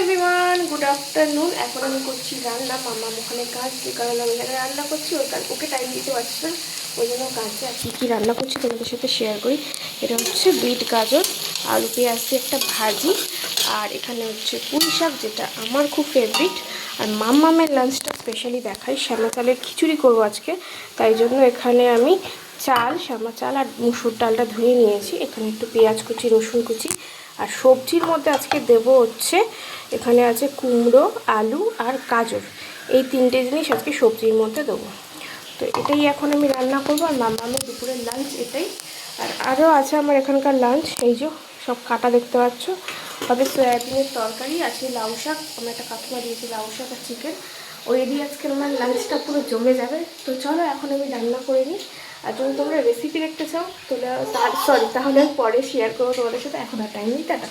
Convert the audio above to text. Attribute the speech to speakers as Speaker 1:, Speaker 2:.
Speaker 1: Everyone, good afternoon. এখন আমি করছি রান্না। মামা ওখানে কাজ, যে কারণে আমি এখানে রান্না করছি। ওকে টাইম দিতে পারছি না, ওই জন্য কাজে। আর কী কী রান্না করছি তোমাদের সাথে শেয়ার করি। এটা হচ্ছে বিট গাজর আলু পেঁয়াজ দিয়ে একটা ভাজি, আর এখানে হচ্ছে পুঁই শাক, যেটা আমার খুব ফেভারিট। আর মামামের লাঞ্চটা স্পেশালি দেখাই, শ্যামা চালের খিচুড়ি করবো আজকে, তাই জন্য এখানে আমি শ্যামা চাল আর মুসুর ডালটা ধুয়ে নিয়েছি। এখানে একটু পেঁয়াজ কুচি, রসুন কুচি, আর সবজির মধ্যে আজকে দেব হচ্ছে, এখানে আছে কুমড়ো, আলু আর গাজর। এই তিনটে জিনিস আজকে সবজির মধ্যে দেবো। তো এটাই এখন আমি রান্না করবো। আর মামামের দুপুরের লাঞ্চ এটাই। আর আরও আছে আমার এখানকার লাঞ্চ, এই যে সব কাটা দেখতে পাচ্ছ। হবে সয়াবিনের তরকারি, আছে লাউ শাক, আমার একটা কাকিমা দিয়েছি লাউ শাক আর চিকেন। ওই দিয়ে আজকে আমার লাঞ্চটা পুরো জমে যাবে। তো চলো এখন আমি রান্না করে নিই। আর যদি তোমরা রেসিপি দেখতে চাও তাহলে তাহলে আমি পরে শেয়ার করবো তোমাদের সাথে। এখন আর টাইম নেই, টাটা।